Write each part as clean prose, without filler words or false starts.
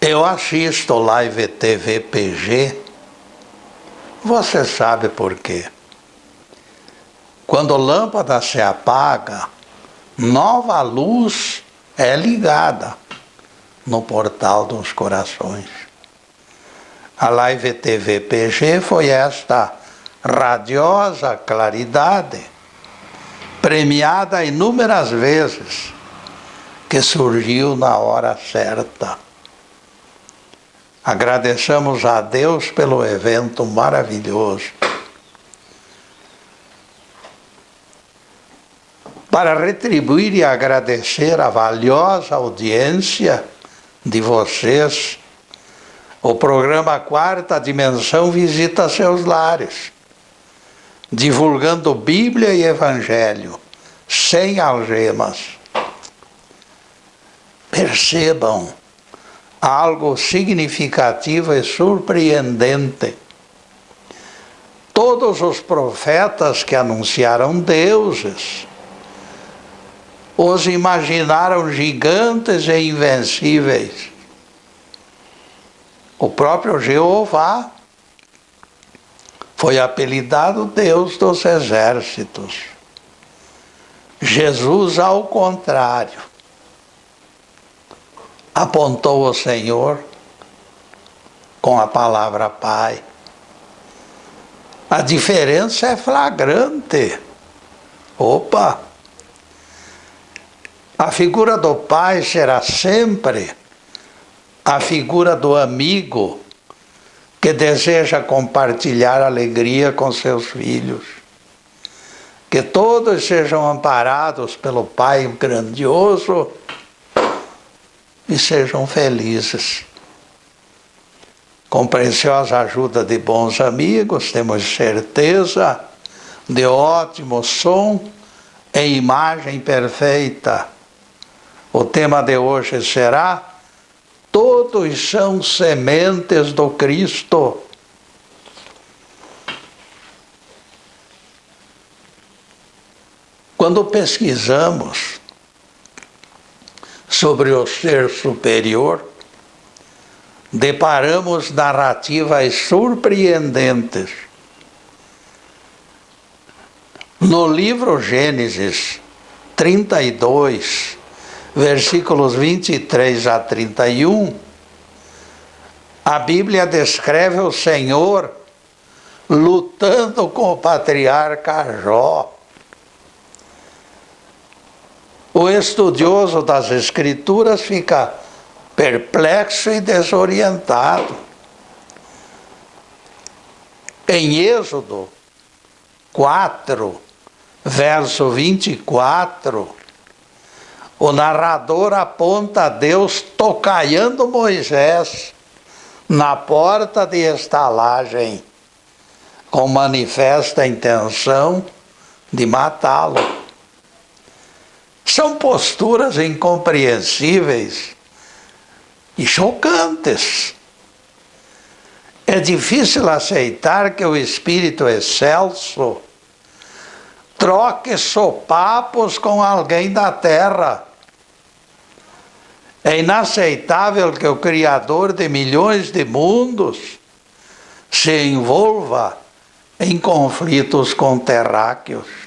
Eu assisto Live TV PG, você sabe por quê. Quando a lâmpada se apaga, nova luz é ligada no portal dos corações. A Live TV PG foi esta radiosa claridade, premiada inúmeras vezes, que surgiu na hora certa. Agradecemos a Deus pelo evento maravilhoso. Para retribuir e agradecer a valiosa audiência de vocês, o programa Quarta Dimensão visita seus lares, divulgando Bíblia e Evangelho, sem algemas. Percebam algo significativo e surpreendente. Todos os profetas que anunciaram deuses os imaginaram gigantes e invencíveis. O próprio Jeová foi apelidado Deus dos exércitos. Jesus, ao contrário, apontou o Senhor com a palavra Pai. A diferença é flagrante. Opa! A figura do Pai será sempre a figura do amigo que deseja compartilhar alegria com seus filhos. Que todos sejam amparados pelo Pai grandioso e sejam felizes. Com preciosa ajuda de bons amigos, temos certeza de ótimo som e imagem perfeita. O tema de hoje será: todos são sementes do Cristo. Quando pesquisamos sobre o ser superior, deparamos narrativas surpreendentes. No livro Gênesis 32, versículos 23 a 31, a Bíblia descreve o Senhor lutando com o patriarca Jó. O estudioso das Escrituras fica perplexo e desorientado. Em Êxodo 4, verso 24, o narrador aponta a Deus tocaiando Moisés na porta de estalagem, com manifesta intenção de matá-lo. São posturas incompreensíveis e chocantes. É difícil aceitar que o Espírito Excelso troque sopapos com alguém da terra. É inaceitável que o Criador de milhões de mundos se envolva em conflitos com terráqueos.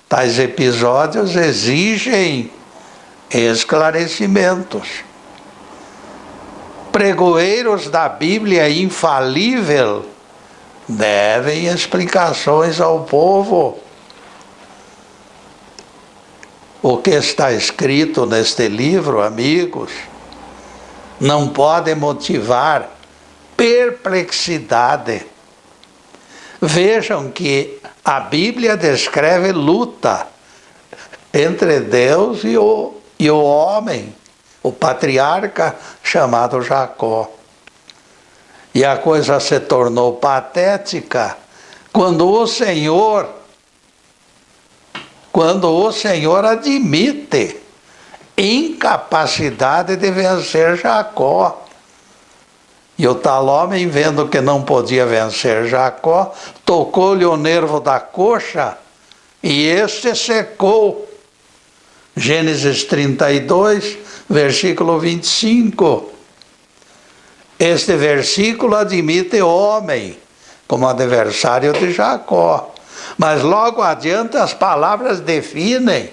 Tais episódios exigem esclarecimentos. Pregoeiros da Bíblia infalível devem explicações ao povo. O que está escrito neste livro, amigos, não pode motivar perplexidade. Vejam que a Bíblia descreve luta entre Deus e o homem, o patriarca chamado Jacó. E a coisa se tornou patética quando o Senhor admite incapacidade de vencer Jacó. E o tal homem, vendo que não podia vencer Jacó, tocou-lhe o nervo da coxa e este secou. Gênesis 32, versículo 25. Este versículo admite homem como adversário de Jacó. Mas logo adiante as palavras definem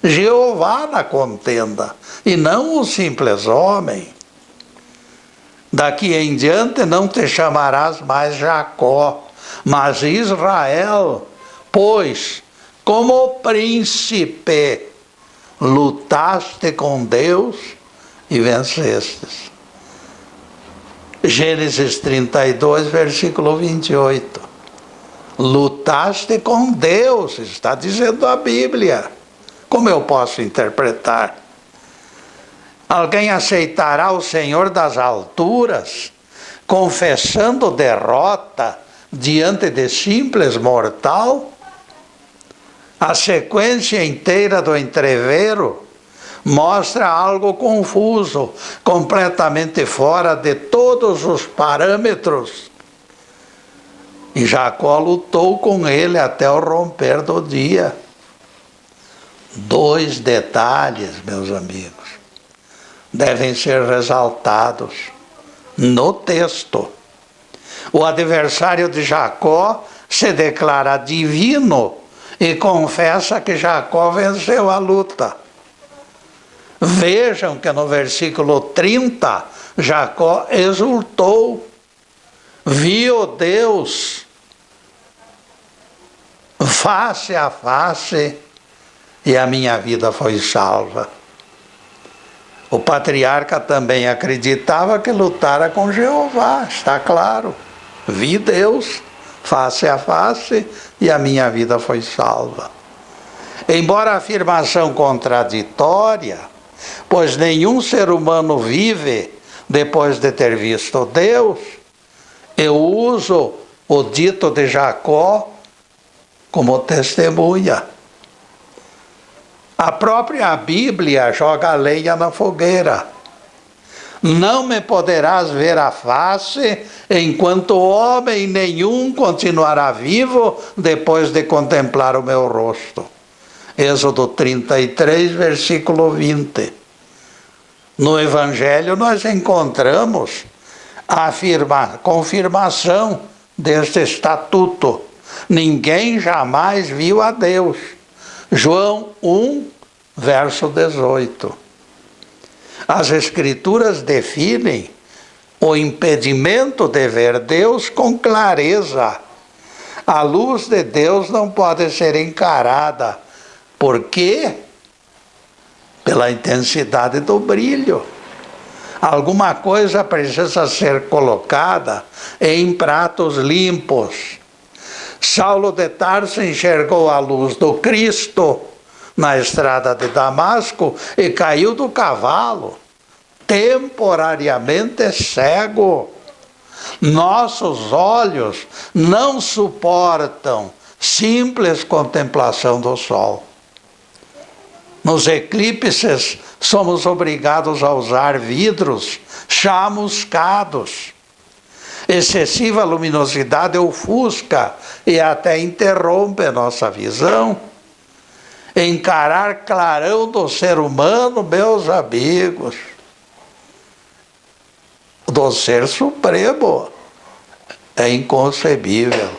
Jeová na contenda, e não o simples homem. Daqui em diante não te chamarás mais Jacó, mas Israel, pois, como príncipe, lutaste com Deus e vencestes. Gênesis 32, versículo 28. Lutaste com Deus, está dizendo a Bíblia. Como eu posso interpretar? Alguém aceitará o Senhor das alturas, confessando derrota diante de simples mortal? A sequência inteira do entrevero mostra algo confuso, completamente fora de todos os parâmetros. E Jacó lutou com ele até o romper do dia. 2 detalhes, meus amigos, devem ser ressaltados no texto. O adversário de Jacó se declara divino e confessa que Jacó venceu a luta. Vejam que no versículo 30, Jacó exultou, viu Deus face a face e a minha vida foi salva. O patriarca também acreditava que lutara com Jeová, está claro. Vi Deus face a face e a minha vida foi salva. Embora a afirmação contraditória, pois nenhum ser humano vive depois de ter visto Deus, eu uso o dito de Jacó como testemunha. A própria Bíblia joga lenha na fogueira. Não me poderás ver a face, enquanto homem nenhum continuará vivo depois de contemplar o meu rosto. Êxodo 33, versículo 20. No Evangelho nós encontramos a confirmação deste estatuto. Ninguém jamais viu a Deus. João 1, verso 18. As Escrituras definem o impedimento de ver Deus com clareza. A luz de Deus não pode ser encarada. Por quê? Pela intensidade do brilho. Alguma coisa precisa ser colocada em pratos limpos. Saulo de Tarso enxergou a luz do Cristo na estrada de Damasco e caiu do cavalo, temporariamente cego. Nossos olhos não suportam simples contemplação do sol. Nos eclipses, somos obrigados a usar vidros chamuscados. Excessiva luminosidade ofusca e até interrompe nossa visão. Encarar clarão do ser humano, meus amigos, do ser supremo, é inconcebível.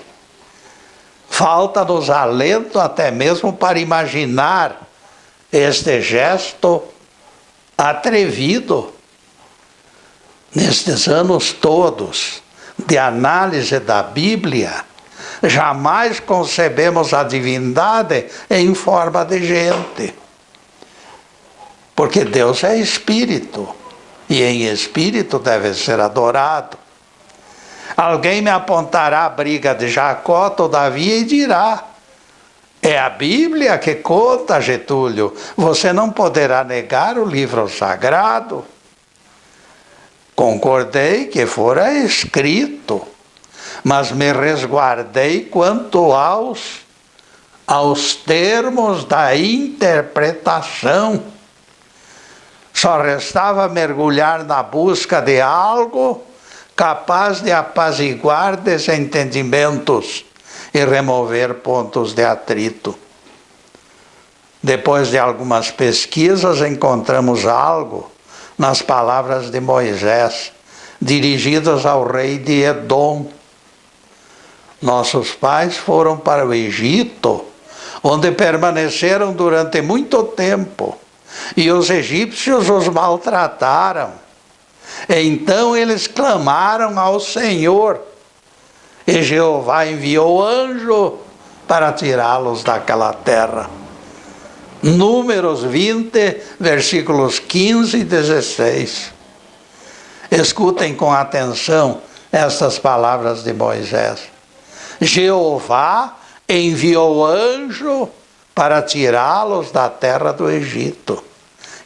Falta-nos alento até mesmo para imaginar este gesto atrevido. Nestes anos todos de análise da Bíblia, jamais concebemos a divindade em forma de gente. Porque Deus é espírito, e em espírito deve ser adorado. Alguém me apontará a briga de Jacó, todavia, e dirá: é a Bíblia que conta, Getúlio. Você não poderá negar o livro sagrado. Concordei que fora escrito, mas me resguardei quanto aos termos da interpretação. Só restava mergulhar na busca de algo capaz de apaziguar desentendimentos e remover pontos de atrito. Depois de algumas pesquisas, encontramos algo nas palavras de Moisés, dirigidas ao rei de Edom. Nossos pais foram para o Egito, onde permaneceram durante muito tempo, e os egípcios os maltrataram. Então eles clamaram ao Senhor, e Jeová enviou anjo para tirá-los daquela terra. Números 20, versículos 15 e 16. Escutem com atenção estas palavras de Moisés. Jeová enviou anjo para tirá-los da terra do Egito.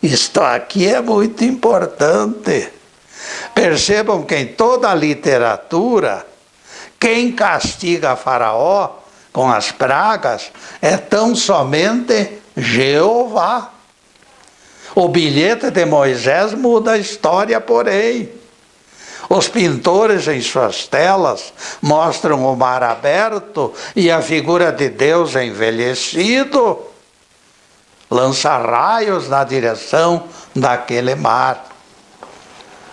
Isto aqui é muito importante. Percebam que em toda a literatura, quem castiga Faraó com as pragas é tão somente Jeová. O bilhete de Moisés muda a história, porém. Os pintores em suas telas mostram o mar aberto e a figura de Deus envelhecido lança raios na direção daquele mar.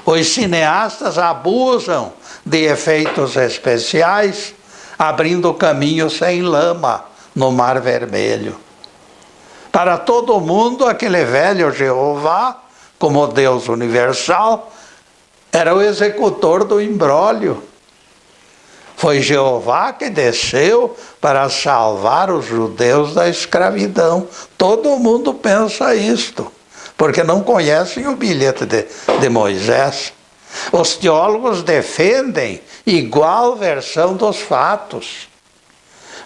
Os cineastas abusam de efeitos especiais, abrindo caminho sem lama no Mar Vermelho. Para todo mundo, aquele velho Jeová, como Deus universal, era o executor do imbróglio. Foi Jeová que desceu para salvar os judeus da escravidão. Todo mundo pensa isto, porque não conhecem o bilhete de Moisés. Os teólogos defendem igual versão dos fatos.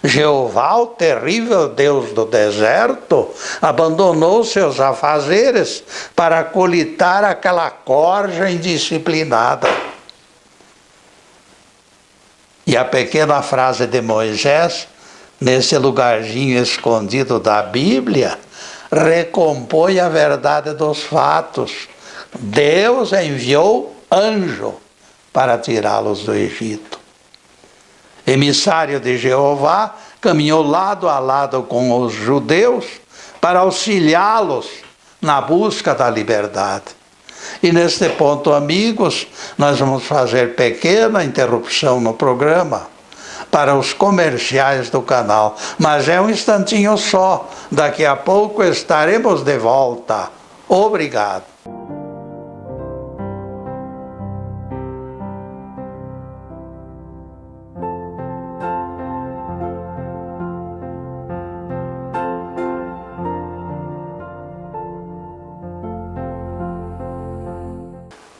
Jeová, o terrível Deus do deserto, abandonou seus afazeres para colitar aquela corja indisciplinada. E a pequena frase de Moisés, nesse lugarzinho escondido da Bíblia, recompõe a verdade dos fatos. Deus enviou anjo para tirá-los do Egito. Emissário de Jeová, caminhou lado a lado com os judeus para auxiliá-los na busca da liberdade. E neste ponto, amigos, nós vamos fazer pequena interrupção no programa para os comerciais do canal. Mas é um instantinho só. Daqui a pouco estaremos de volta. Obrigado.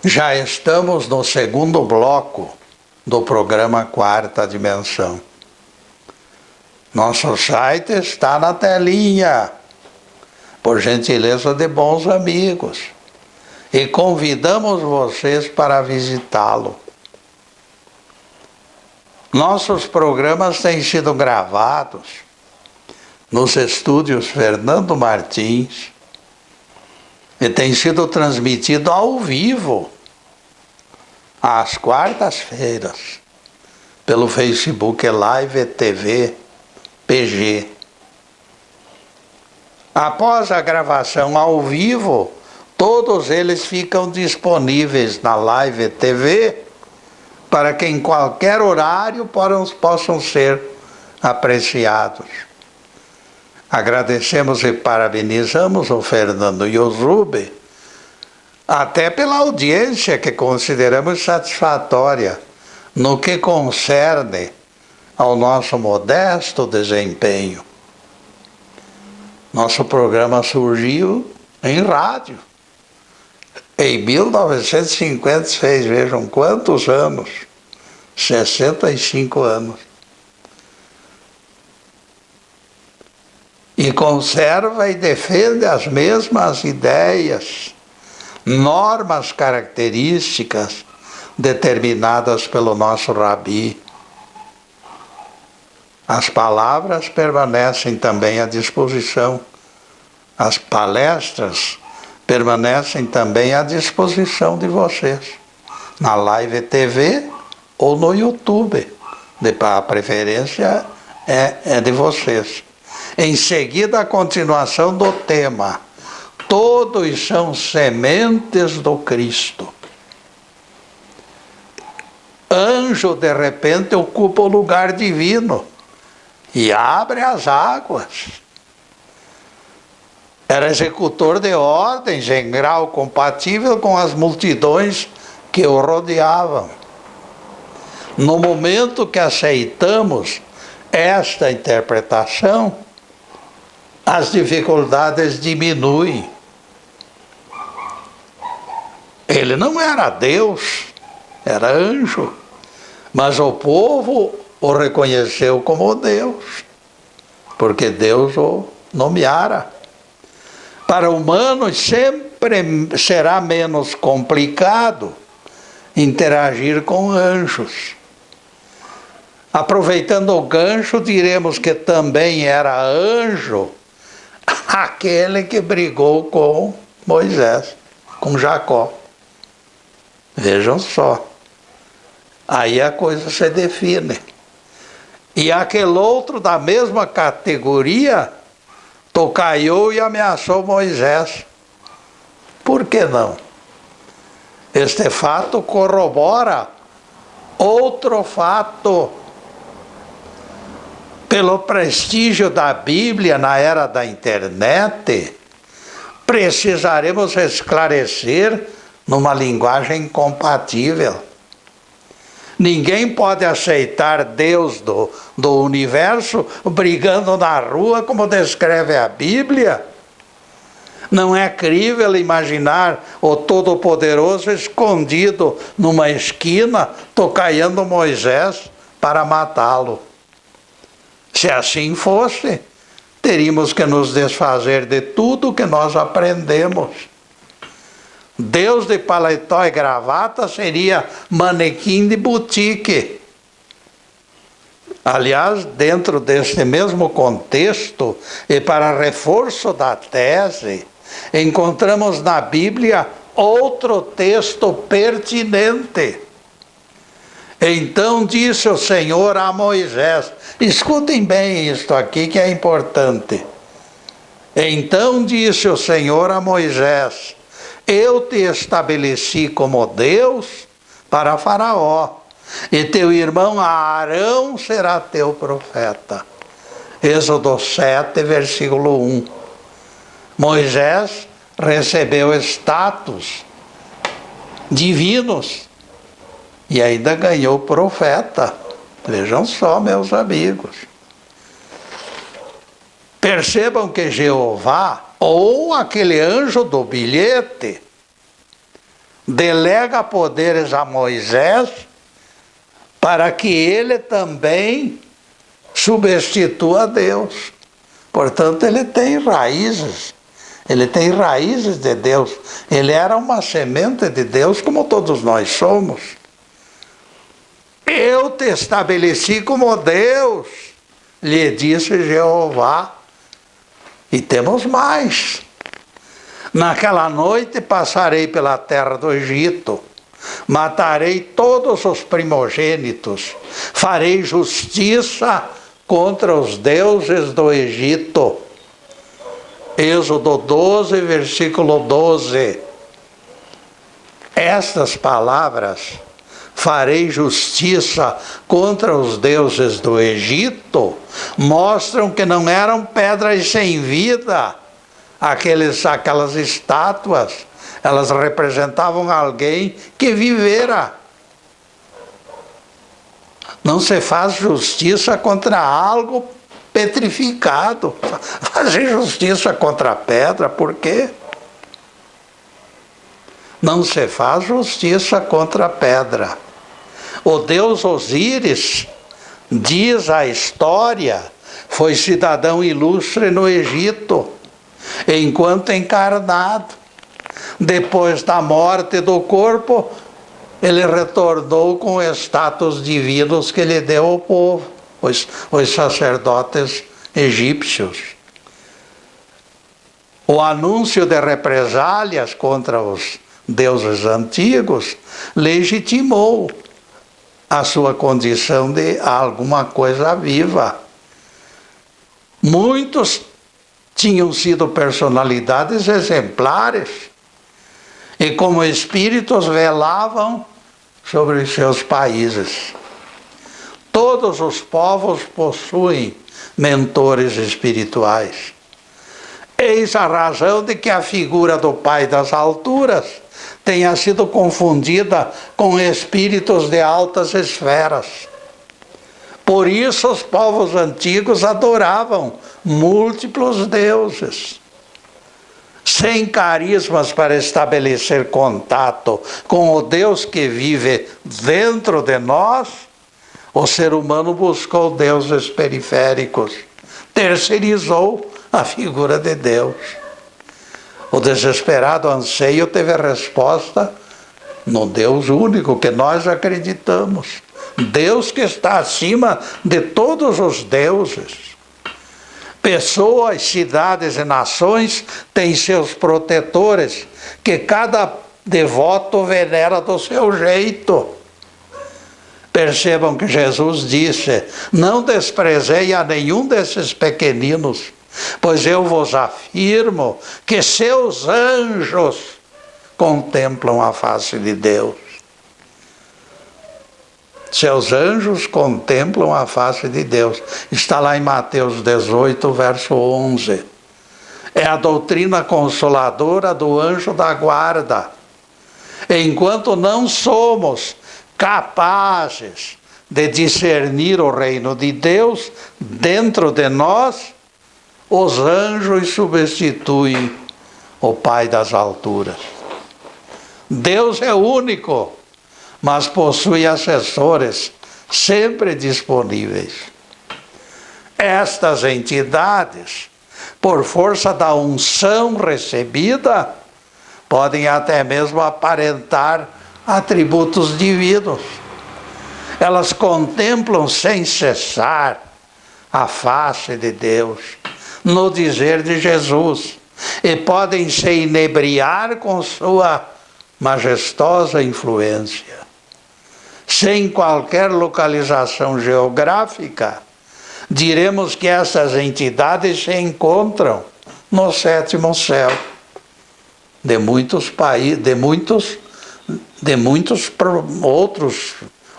Já estamos no segundo bloco do programa Quarta Dimensão. Nosso site está na telinha, por gentileza de bons amigos, e convidamos vocês para visitá-lo. Nossos programas têm sido gravados nos estúdios Fernando Martins, e tem sido transmitido ao vivo, às quartas-feiras, pelo Facebook Live TV PG. Após a gravação ao vivo, todos eles ficam disponíveis na Live TV, para que em qualquer horário possam ser apreciados. Agradecemos e parabenizamos o Fernando e o Zube, até pela audiência que consideramos satisfatória no que concerne ao nosso modesto desempenho. Nosso programa surgiu em rádio, em 1956, vejam quantos anos, 65 anos. E conserva e defende as mesmas ideias, normas características determinadas pelo nosso Rabi. As palavras permanecem também à disposição. As palestras permanecem também à disposição de vocês, na Live TV ou no YouTube. A preferência é de vocês. Em seguida, a continuação do tema: Todos são sementes do Cristo. Anjo, de repente, ocupa o lugar divino e abre as águas. Era executor de ordens em grau compatível com as multidões que o rodeavam. No momento que aceitamos esta interpretação, as dificuldades diminuem. Ele não era Deus, era anjo, mas o povo o reconheceu como Deus, porque Deus o nomeara. Para humanos sempre será menos complicado interagir com anjos. Aproveitando o gancho, diremos que também era anjo aquele que brigou com Moisés, com Jacó. Vejam só. Aí a coisa se define. E aquele outro da mesma categoria tocaiou e ameaçou Moisés. Por que não? Este fato corrobora outro fato. Pelo prestígio da Bíblia na era da internet, precisaremos esclarecer numa linguagem compatível. Ninguém pode aceitar Deus do universo brigando na rua, como descreve a Bíblia. Não é crível imaginar o Todo-Poderoso escondido numa esquina, tocaiando Moisés para matá-lo. Se assim fosse, teríamos que nos desfazer de tudo que nós aprendemos. Deus de paletó e gravata seria manequim de boutique. Aliás, dentro deste mesmo contexto, e para reforço da tese, encontramos na Bíblia outro texto pertinente. Então disse o Senhor a Moisés, escutem bem isto aqui que é importante. Então disse o Senhor a Moisés, eu te estabeleci como Deus para Faraó, e teu irmão Arão será teu profeta. Êxodo 7, versículo 1. Moisés recebeu status divinos e ainda ganhou profeta. Vejam só, meus amigos. Percebam que Jeová, ou aquele anjo do bilhete, delega poderes a Moisés para que ele também substitua Deus. Portanto, ele tem raízes. Ele tem raízes de Deus. Ele era uma semente de Deus, como todos nós somos. Eu te estabeleci como Deus, lhe disse Jeová. E temos mais. Naquela noite passarei pela terra do Egito, matarei todos os primogênitos, farei justiça contra os deuses do Egito. Êxodo 12, versículo 12. Estas palavras, farei justiça contra os deuses do Egito, mostram que não eram pedras sem vida, aquelas estátuas. Elas representavam alguém que vivera. Não se faz justiça contra algo petrificado. Fazer justiça contra a pedra, por quê? Não se faz justiça contra a pedra. O deus Osíris, diz a história, foi cidadão ilustre no Egito, enquanto encarnado. Depois da morte do corpo, ele retornou com status divinos que lhe deu o povo, os sacerdotes egípcios. O anúncio de represálias contra os deuses antigos legitimou a sua condição de alguma coisa viva. Muitos tinham sido personalidades exemplares e como espíritos velavam sobre os seus países. Todos os povos possuem mentores espirituais. Eis a razão de que a figura do Pai das alturas tenha sido confundida com espíritos de altas esferas. Por isso os povos antigos adoravam múltiplos deuses. Sem carismas para estabelecer contato com o Deus que vive dentro de nós, o ser humano buscou deuses periféricos, terceirizou a figura de Deus. O desesperado anseio teve resposta no Deus único que nós acreditamos. Deus que está acima de todos os deuses. Pessoas, cidades e nações têm seus protetores, que cada devoto venera do seu jeito. Percebam que Jesus disse: não desprezei a nenhum desses pequeninos, pois eu vos afirmo que seus anjos contemplam a face de Deus. Seus anjos contemplam a face de Deus. Está lá em Mateus 18, verso 11. É a doutrina consoladora do anjo da guarda. Enquanto não somos capazes de discernir o reino de Deus dentro de nós, os anjos substituem o Pai das alturas. Deus é único, mas possui assessores sempre disponíveis. Estas entidades, por força da unção recebida, podem até mesmo aparentar atributos divinos. Elas contemplam sem cessar a face de Deus, no dizer de Jesus, e podem se inebriar com sua majestosa influência. Sem qualquer localização geográfica, diremos que essas entidades se encontram no sétimo céu de muitos países, de muitos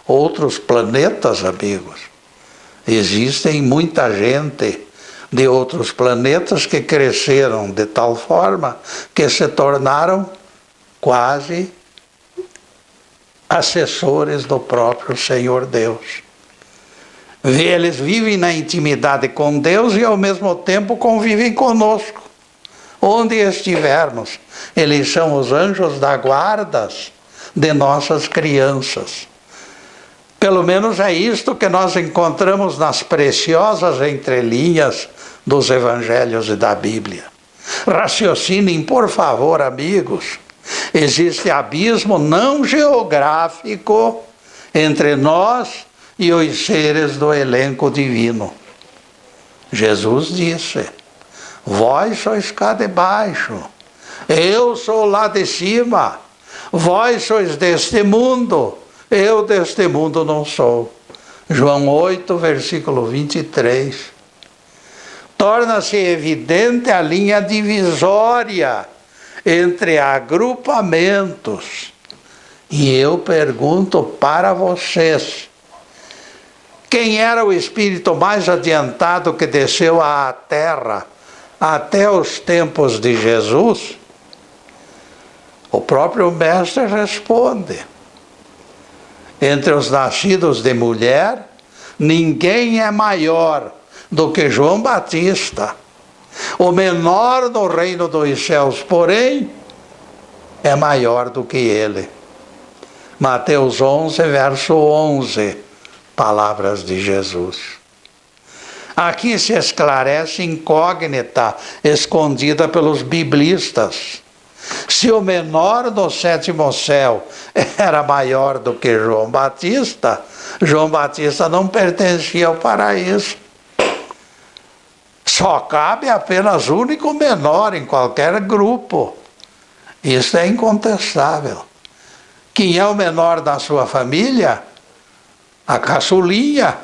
outros planetas, amigos. Existem muita gente de outros planetas que cresceram de tal forma que se tornaram quase assessores do próprio Senhor Deus. Eles vivem na intimidade com Deus e ao mesmo tempo convivem conosco. Onde estivermos, eles são os anjos da guarda de nossas crianças. Pelo menos é isto que nós encontramos nas preciosas entrelinhas dos evangelhos e da Bíblia. Raciocinem, por favor, amigos. Existe abismo não geográfico entre nós e os seres do elenco divino. Jesus disse: vós sois cá de baixo, eu sou lá de cima. Vós sois deste mundo, eu deste mundo não sou. João 8, versículo 23. Torna-se evidente a linha divisória entre agrupamentos. E eu pergunto para vocês: quem era o espírito mais adiantado que desceu à terra até os tempos de Jesus? O próprio Mestre responde: entre os nascidos de mulher, ninguém é maior do que João Batista. O menor no reino dos céus, porém, é maior do que ele. Mateus 11, verso 11, palavras de Jesus. Aqui se esclarece incógnita escondida pelos biblistas. Se o menor do sétimo céu era maior do que João Batista não pertencia ao paraíso. Só cabe apenas único menor em qualquer grupo. Isso é incontestável. Quem é o menor da sua família? A caçulinha.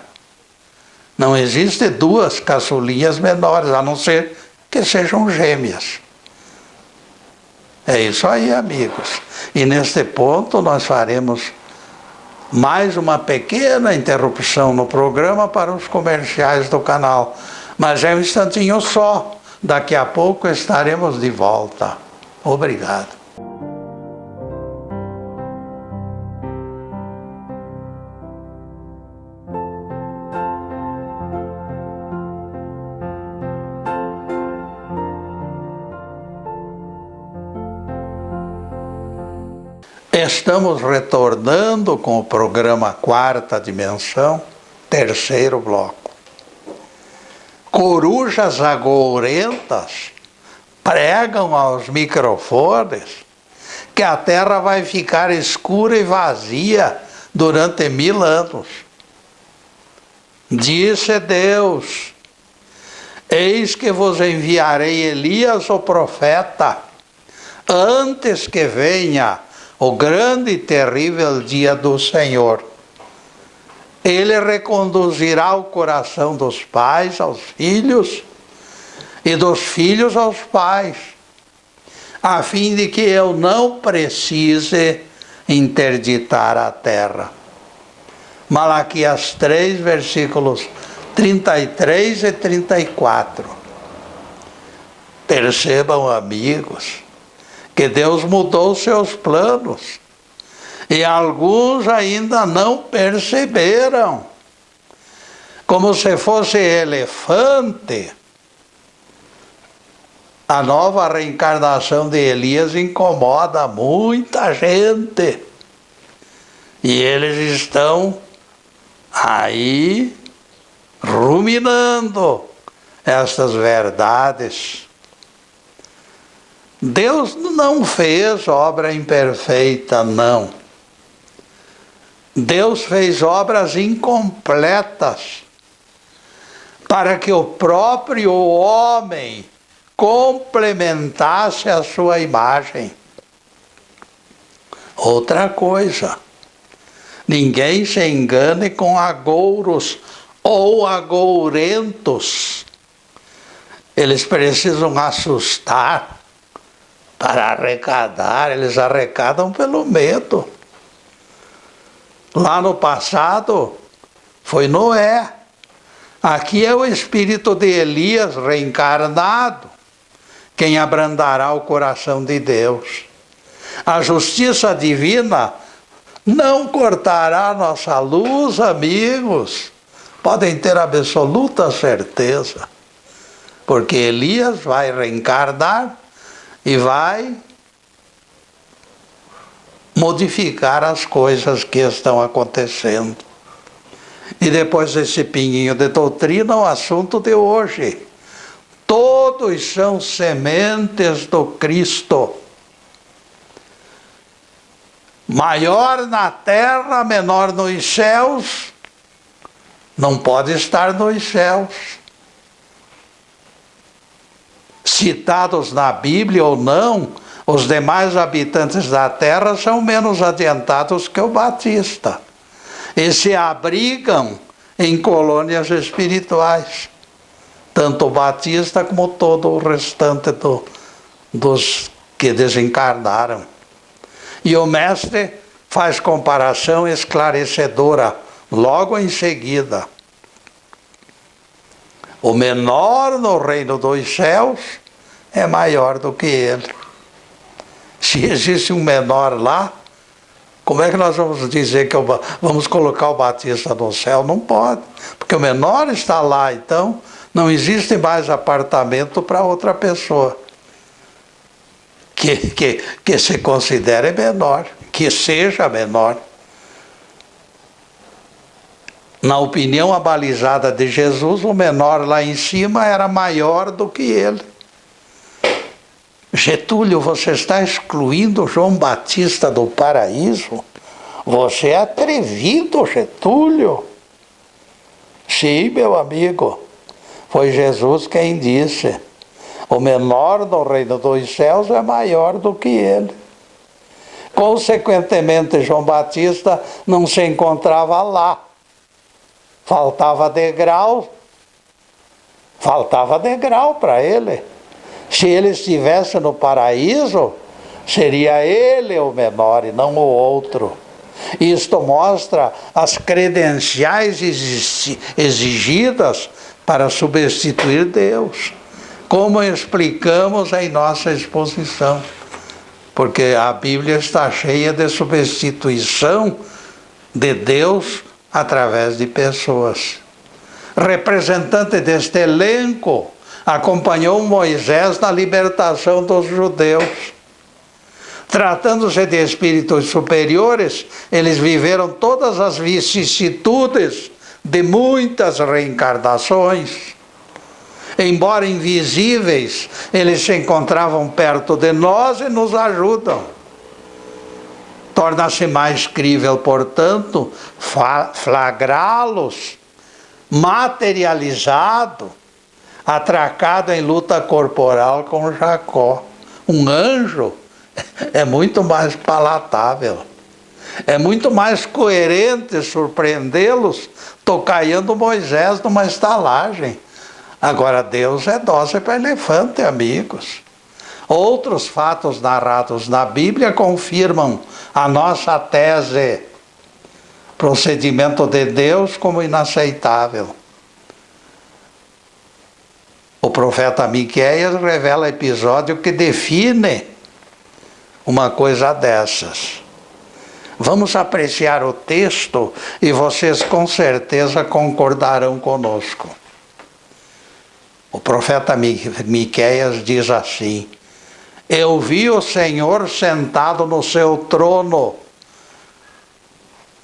Não existe duas caçulinhas menores, a não ser que sejam gêmeas. É isso aí, amigos. E neste ponto nós faremos mais uma pequena interrupção no programa para os comerciais do canal. Mas é um instantinho só. Daqui a pouco estaremos de volta. Obrigado. Estamos retornando com o programa Quarta Dimensão, terceiro bloco. Corujas agourentas pregam aos microfones que a Terra vai ficar escura e vazia durante 1000 anos. Disse Deus: eis que vos enviarei Elias o profeta, antes que venha o grande e terrível dia do Senhor. Ele reconduzirá o coração dos pais aos filhos e dos filhos aos pais, a fim de que eu não precise interditar a terra. Malaquias 3, versículos 33 e 34. Percebam, amigos, que Deus mudou seus planos e alguns ainda não perceberam. Como se fosse elefante, a nova reencarnação de Elias incomoda muita gente. E eles estão aí ruminando estas verdades. Deus não fez obra imperfeita, não. Deus fez obras incompletas para que o próprio homem complementasse a sua imagem. Outra coisa, ninguém se engane com agouros ou agourentos. Eles precisam assustar para arrecadar, eles arrecadam pelo medo. Lá no passado foi Noé. Aqui é o espírito de Elias reencarnado quem abrandará o coração de Deus. A justiça divina não cortará nossa luz, amigos. Podem ter absoluta certeza. Porque Elias vai reencarnar e vai modificar as coisas que estão acontecendo. E depois desse pinguinho de doutrina, o assunto de hoje. Todos são sementes do Cristo. Maior na terra, menor nos céus, não pode estar nos céus. Citados na Bíblia ou não, os demais habitantes da terra são menos adiantados que o Batista. E se abrigam em colônias espirituais. Tanto o Batista como todo o restante dos que desencarnaram. E o mestre faz comparação esclarecedora logo em seguida. O menor no reino dos céus é maior do que ele. Se existe um menor lá, como é que nós vamos dizer que vamos colocar o Batista no céu? Não pode, porque o menor está lá, então não existe mais apartamento para outra pessoa que se considere menor, que seja menor. Na opinião abalizada de Jesus, o menor lá em cima era maior do que ele. Getúlio, você está excluindo João Batista do paraíso? Você é atrevido, Getúlio. Sim, meu amigo, foi Jesus quem disse: o menor no reino dos céus é maior do que ele. Consequentemente, João Batista não se encontrava lá. Faltava degrau para ele. Se ele estivesse no paraíso, seria ele o menor e não o outro. Isto mostra as credenciais exigidas para substituir Deus, como explicamos em nossa exposição. Porque a Bíblia está cheia de substituição de Deus através de pessoas. Representante deste elenco acompanhou Moisés na libertação dos judeus. Tratando-se de espíritos superiores, eles viveram todas as vicissitudes de muitas reencarnações. Embora invisíveis, eles se encontravam perto de nós e nos ajudam. Torna-se mais crível, portanto, flagrá-los materializado, atracado em luta corporal com Jacó. Um anjo é muito mais palatável, é muito mais coerente surpreendê-los tocaiando Moisés numa estalagem. Agora, Deus é dose para elefante, amigos. Outros fatos narrados na Bíblia confirmam a nossa tese. Procedimento de Deus como inaceitável. O profeta Miqueias revela episódio que define uma coisa dessas. Vamos apreciar o texto e vocês com certeza concordarão conosco. O profeta Miqueias diz assim: eu vi o Senhor sentado no seu trono.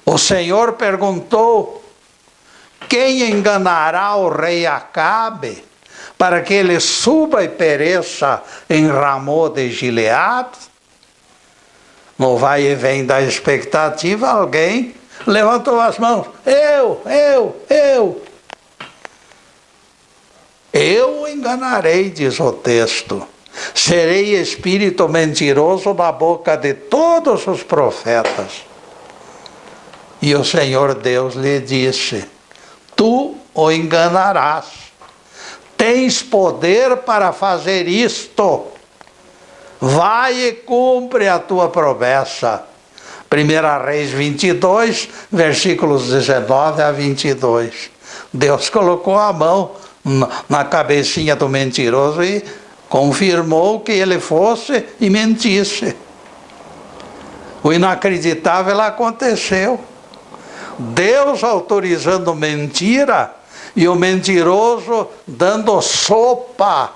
O Senhor perguntou: quem enganará o rei Acabe, para que ele suba e pereça em Ramô de Gileade? No vai e vem da expectativa, alguém levantou as mãos: eu o enganarei, diz o texto. Serei espírito mentiroso na boca de todos os profetas. E o Senhor Deus lhe disse: tu o enganarás. Tens poder para fazer isto. Vai e cumpre a tua promessa. 1 Reis 22, versículos 19 a 22. Deus colocou a mão na cabecinha do mentiroso e confirmou que ele fosse e mentisse. O inacreditável aconteceu. Deus autorizando mentira e o mentiroso dando sopa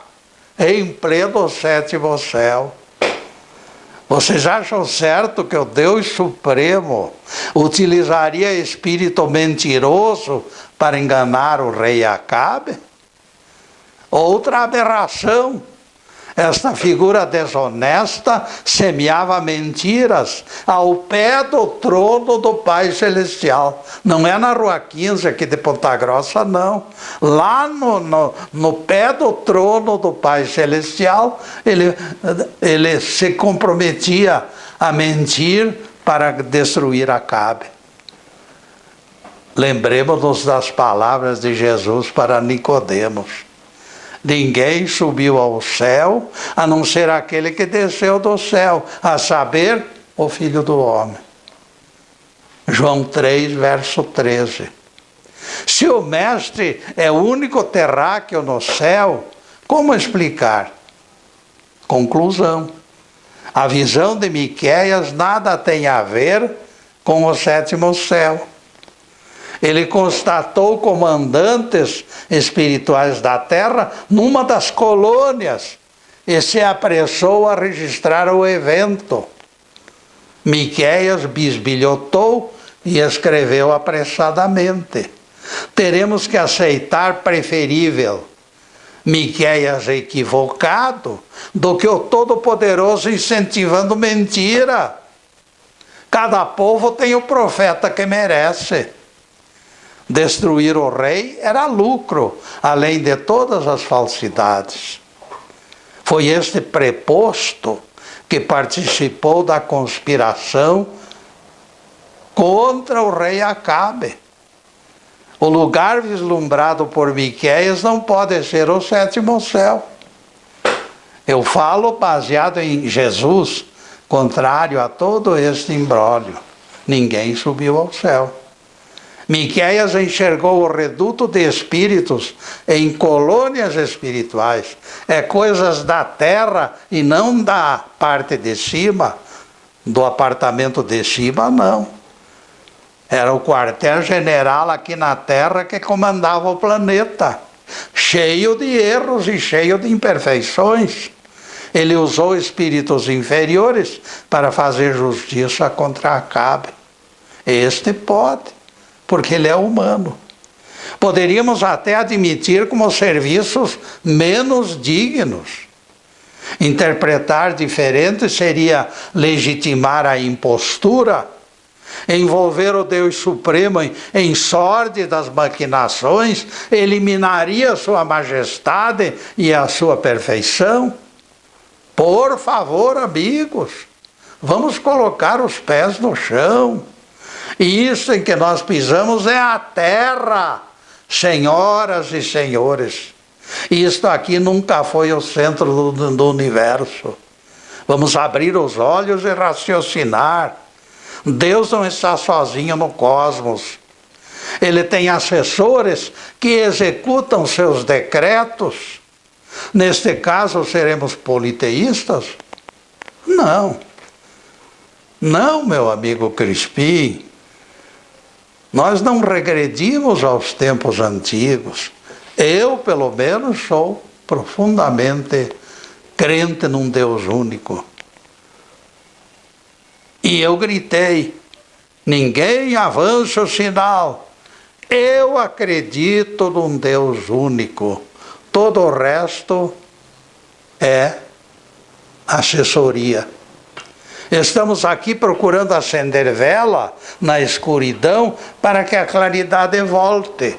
em pleno sétimo céu. Vocês acham certo que o Deus Supremo utilizaria espírito mentiroso para enganar o rei Acabe? Outra aberração. Esta figura desonesta semeava mentiras ao pé do trono do Pai Celestial. Não é na Rua 15 aqui de Ponta Grossa, não. Lá no pé do trono do Pai Celestial, ele se comprometia a mentir para destruir Acabe. Lembremos-nos das palavras de Jesus para Nicodemos: ninguém subiu ao céu, a não ser aquele que desceu do céu, a saber, o Filho do Homem. João 3, verso 13. Se o Mestre é o único terráqueo no céu, como explicar? Conclusão: a visão de Miqueias nada tem a ver com o sétimo céu. Ele constatou comandantes espirituais da terra numa das colônias e se apressou a registrar o evento. Miqueias bisbilhotou e escreveu apressadamente: teremos que aceitar preferível Miqueias equivocado do que o Todo-Poderoso incentivando mentira. Cada povo tem o profeta que merece. Destruir o rei era lucro, além de todas as falsidades. Foi este preposto que participou da conspiração contra o rei Acabe. O lugar vislumbrado por Miqueias não pode ser o sétimo céu. Eu falo baseado em Jesus, contrário a todo este imbróglio. Ninguém subiu ao céu. Miqueias enxergou o reduto de espíritos em colônias espirituais. É coisas da terra e não da parte de cima, do apartamento de cima, não. Era o quartel-general aqui na terra que comandava o planeta, cheio de erros e cheio de imperfeições. Ele usou espíritos inferiores para fazer justiça contra Acabe. Este pode, porque ele é humano. Poderíamos até admitir como serviços menos dignos. Interpretar diferente seria legitimar a impostura, envolver o Deus Supremo em sórdidas maquinações, eliminaria sua majestade e a sua perfeição. Por favor, amigos, vamos colocar os pés no chão. E isso em que nós pisamos é a terra, senhoras e senhores. Isto aqui nunca foi o centro do universo. Vamos abrir os olhos e raciocinar. Deus não está sozinho no cosmos. Ele tem assessores que executam seus decretos. Neste caso, seremos politeístas? Não. Não, meu amigo Crispim. Nós não regredimos aos tempos antigos. Eu, pelo menos, sou profundamente crente num Deus único. E eu gritei, ninguém avança o sinal. Eu acredito num Deus único. Todo o resto é assessoria. Estamos aqui procurando acender vela na escuridão para que a claridade volte.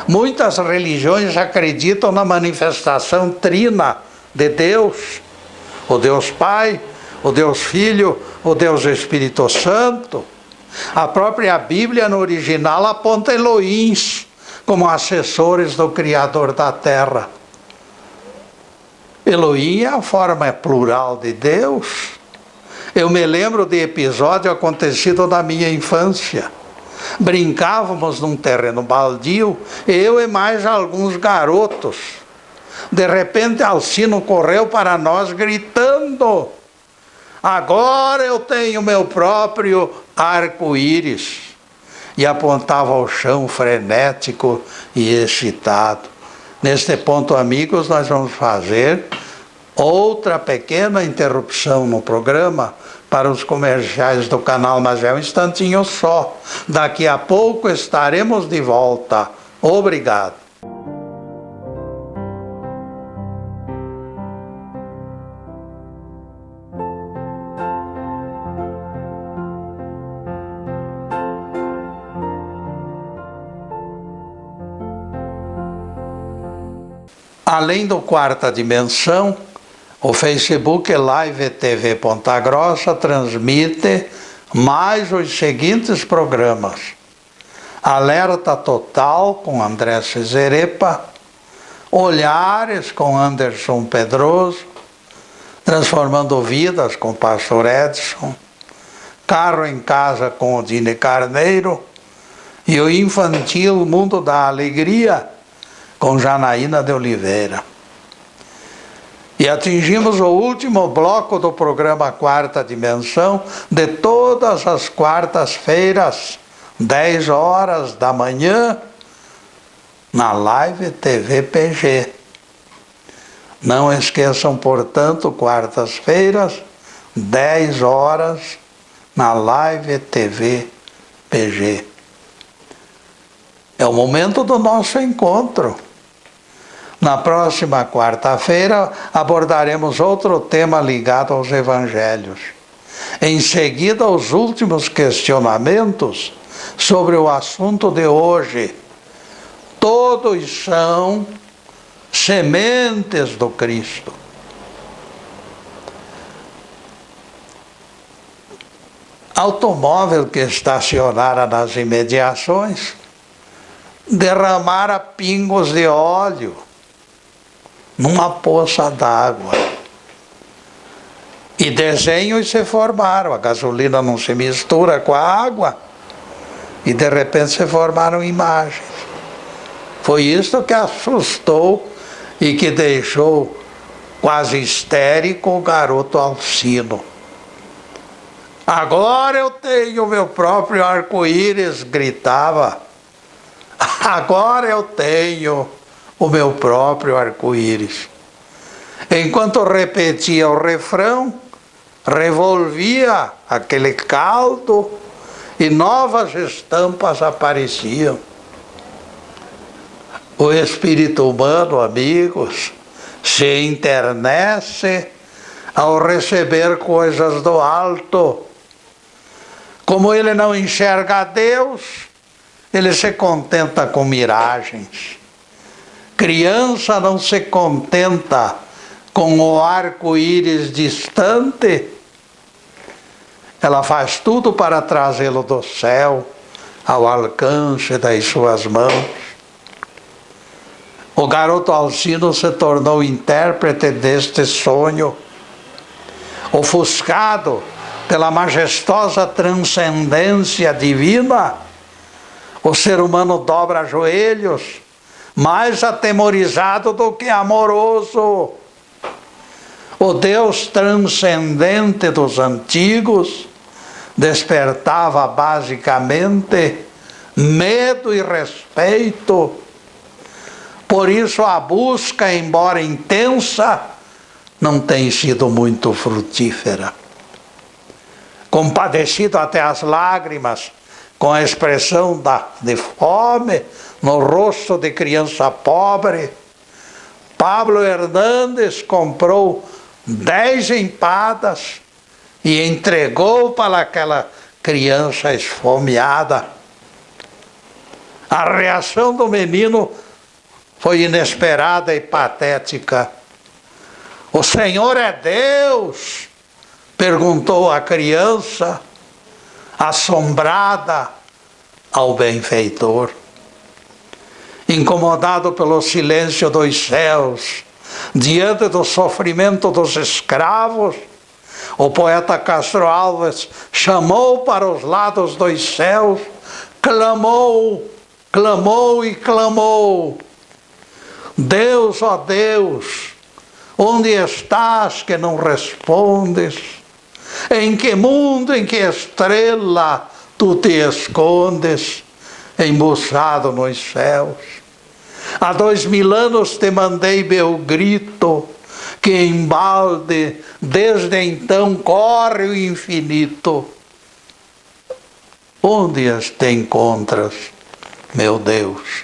Muitas religiões acreditam na manifestação trina de Deus. O Deus Pai, o Deus Filho, o Deus Espírito Santo. A própria Bíblia no original aponta Elohims como assessores do Criador da Terra. Elohim é a forma plural de Deus. Eu me lembro de episódio acontecido na minha infância. Brincávamos num terreno baldio, eu e mais alguns garotos. De repente Alcino correu para nós gritando: agora eu tenho meu próprio arco-íris. E apontava ao chão frenético e excitado. Neste ponto, amigos, nós vamos fazer outra pequena interrupção no programa para os comerciais do canal, mas é um instantinho só. Daqui a pouco estaremos de volta. Obrigado. Além do Quarta Dimensão, o Facebook Live TV Ponta Grossa transmite mais os seguintes programas: Alerta Total com André Cesarepa, Olhares com Anderson Pedroso, Transformando Vidas com Pastor Edson, Carro em Casa com Odine Carneiro e o Infantil Mundo da Alegria com Janaína de Oliveira. E atingimos o último bloco do programa Quarta Dimensão, de todas as quartas-feiras, 10 horas da manhã, na Live TV PG. Não esqueçam, portanto, quartas-feiras, 10 horas, na Live TV PG. É o momento do nosso encontro. Na próxima quarta-feira abordaremos outro tema ligado aos evangelhos. Em seguida, os últimos questionamentos sobre o assunto de hoje. Todos são sementes do Cristo. Automóvel que estacionara nas imediações derramara pingos de óleo. numa poça d'água. E desenhos se formaram, a gasolina não se mistura com a água, e de repente se formaram imagens. Foi isso que assustou e que deixou quase histérico o garoto Alcino. Agora eu tenho meu próprio arco-íris, gritava. Agora eu tenho o meu próprio arco-íris. Enquanto repetia o refrão, revolvia aquele caldo e novas estampas apareciam. O espírito humano, amigos, se enternece ao receber coisas do alto. Como ele não enxerga Deus, ele se contenta com miragens. Criança não se contenta com o arco-íris distante, ela faz tudo para trazê-lo do céu ao alcance das suas mãos. O garoto Alcino se tornou intérprete deste sonho, ofuscado pela majestosa transcendência divina. O ser humano dobra joelhos, mais atemorizado do que amoroso. O Deus transcendente dos antigos despertava basicamente medo e respeito. Por isso a busca, embora intensa, não tem sido muito frutífera. Compadecido até as lágrimas, com a expressão de fome no rosto de criança pobre, Pablo Hernandes comprou 10 empadas e entregou para aquela criança esfomeada. A reação do menino foi inesperada e patética. "O Senhor é Deus?" perguntou a criança, assombrada ao benfeitor. Incomodado pelo silêncio dos céus, diante do sofrimento dos escravos, o poeta Castro Alves chamou para os lados dos céus, clamou, clamou e clamou: "Deus, ó Deus, onde estás que não respondes? Em que mundo, em que estrela tu te escondes, embuçado nos céus? Há 2000 anos te mandei meu grito, que embalde desde então corre o infinito. Onde as te encontras, meu Deus?"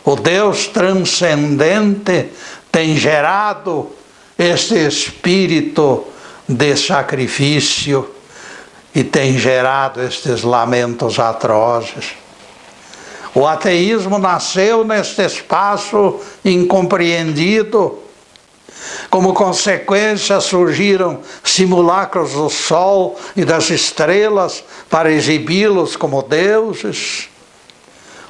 O Deus transcendente tem gerado este espírito de sacrifício e tem gerado estes lamentos atrozes. O ateísmo nasceu neste espaço incompreendido. Como consequência, surgiram simulacros do sol e das estrelas para exibi-los como deuses.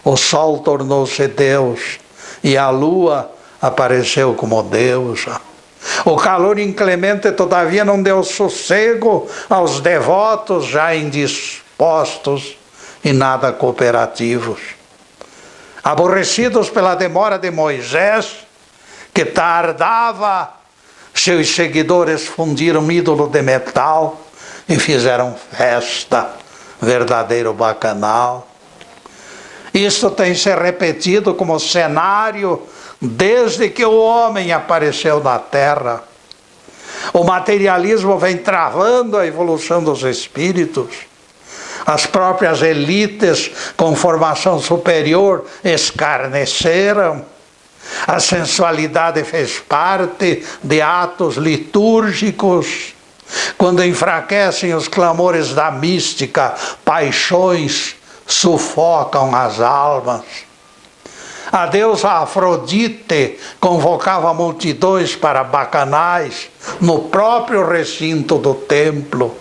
O sol tornou-se Deus e a lua apareceu como deusa. O calor inclemente, todavia, não deu sossego aos devotos já indispostos e nada cooperativos. Aborrecidos pela demora de Moisés, que tardava, seus seguidores fundiram um ídolo de metal e fizeram festa, verdadeiro bacanal. Isto tem se repetido como cenário desde que o homem apareceu na Terra. O materialismo vem travando a evolução dos espíritos. As próprias elites com formação superior escarneceram. A sensualidade fez parte de atos litúrgicos. Quando enfraquecem os clamores da mística, paixões sufocam as almas. A deusa Afrodite convocava multidões para bacanais no próprio recinto do templo.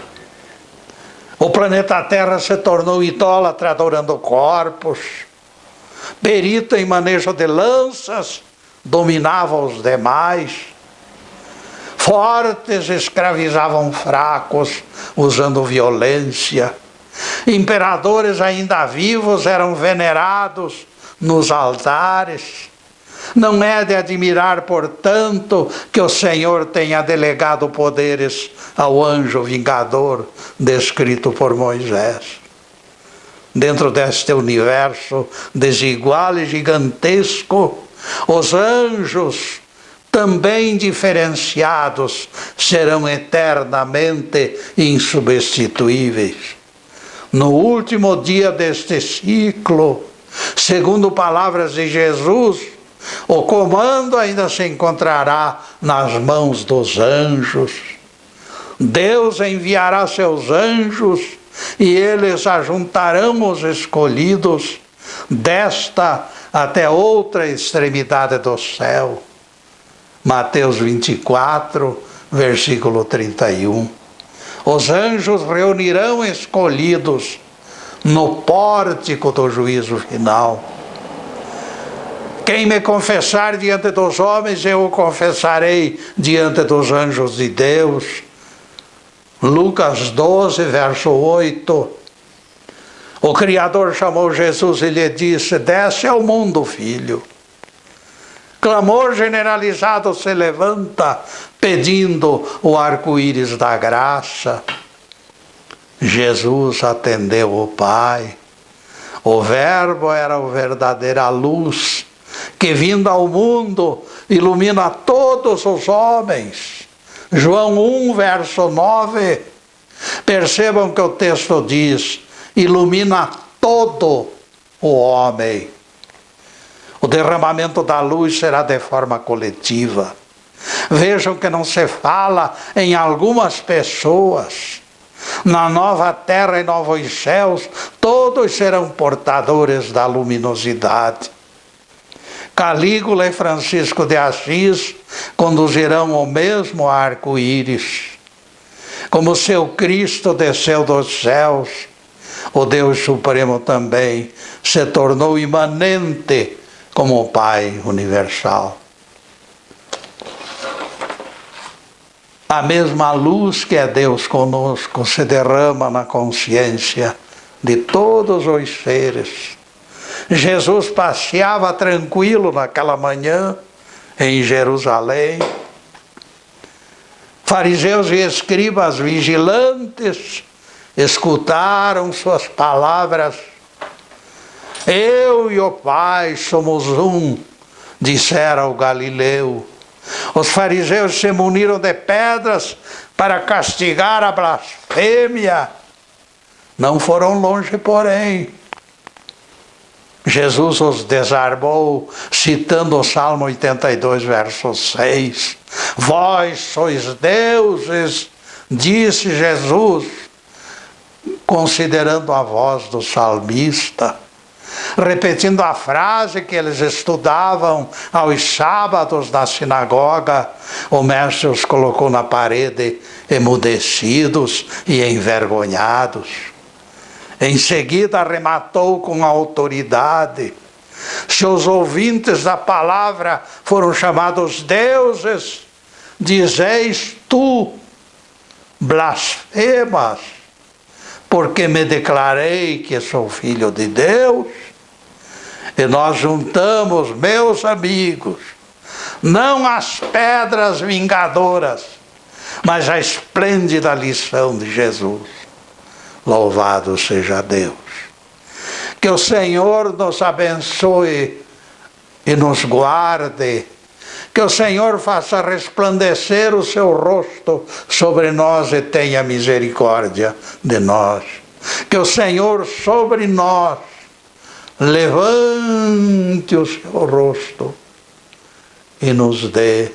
O planeta Terra se tornou idólatra adorando corpos. Perito em manejo de lanças, dominava os demais. Fortes escravizavam fracos, usando violência. Imperadores ainda vivos eram venerados nos altares. Não é de admirar, portanto, que o Senhor tenha delegado poderes ao anjo vingador descrito por Moisés. Dentro deste universo desigual e gigantesco, os anjos, também diferenciados, serão eternamente insubstituíveis. No último dia deste ciclo, segundo palavras de Jesus, o comando ainda se encontrará nas mãos dos anjos. Deus enviará seus anjos e eles ajuntarão os escolhidos desta até outra extremidade do céu. Mateus 24, versículo 31. Os anjos reunirão escolhidos no pórtico do juízo final. Quem me confessar diante dos homens, eu o confessarei diante dos anjos de Deus. Lucas 12, verso 8. O Criador chamou Jesus e lhe disse: desce ao mundo, filho. Clamor generalizado se levanta, pedindo o arco-íris da graça. Jesus atendeu o Pai. O Verbo era a verdadeira luz, que vindo ao mundo ilumina todos os homens. João 1, verso 9. Percebam que o texto diz: ilumina todo o homem. O derramamento da luz será de forma coletiva. Vejam que não se fala em algumas pessoas. Na nova terra e novos céus, todos serão portadores da luminosidade. Calígula e Francisco de Assis conduzirão o mesmo arco-íris. Como seu Cristo desceu dos céus, o Deus Supremo também se tornou imanente como o Pai universal. A mesma luz que é Deus conosco se derrama na consciência de todos os seres. Jesus passeava tranquilo naquela manhã em Jerusalém. Fariseus e escribas vigilantes escutaram suas palavras. Eu e o Pai somos um, dissera o Galileu. Os fariseus se muniram de pedras para castigar a blasfêmia. Não foram longe, porém. Jesus os desarmou, citando o Salmo 82, verso 6. Vós sois deuses, disse Jesus, considerando a voz do salmista, repetindo a frase que eles estudavam aos sábados na sinagoga. O mestre os colocou na parede, emudecidos e envergonhados. Em seguida arrematou com autoridade: se os ouvintes da palavra foram chamados deuses, dizeis tu, blasfemas, porque me declarei que sou filho de Deus. E nós juntamos, meus amigos, não as pedras vingadoras, mas a esplêndida lição de Jesus. Louvado seja Deus. Que o Senhor nos abençoe e nos guarde. Que o Senhor faça resplandecer o seu rosto sobre nós e tenha misericórdia de nós. Que o Senhor sobre nós levante o seu rosto e nos dê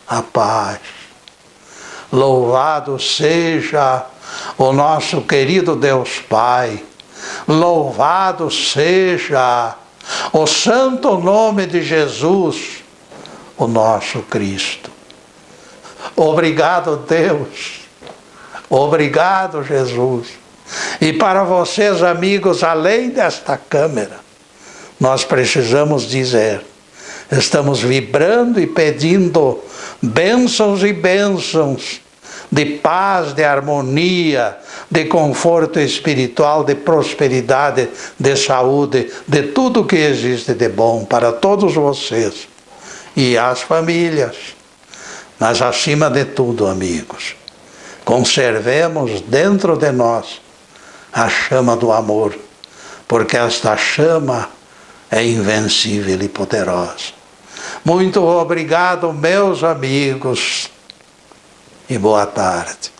a paz. Louvado seja o nosso querido Deus Pai. Louvado seja o santo nome de Jesus, o nosso Cristo. Obrigado, Deus. Obrigado, Jesus. E para vocês, amigos, além desta câmera, nós precisamos dizer: Estamos vibrando e pedindo bênçãos e bênçãos de paz, de harmonia, de conforto espiritual, de prosperidade, de saúde, de tudo que existe de bom para todos vocês e as famílias. Mas acima de tudo, amigos, conservemos dentro de nós a chama do amor, porque esta chama é invencível e poderosa. Muito obrigado, meus amigos, e boa tarde.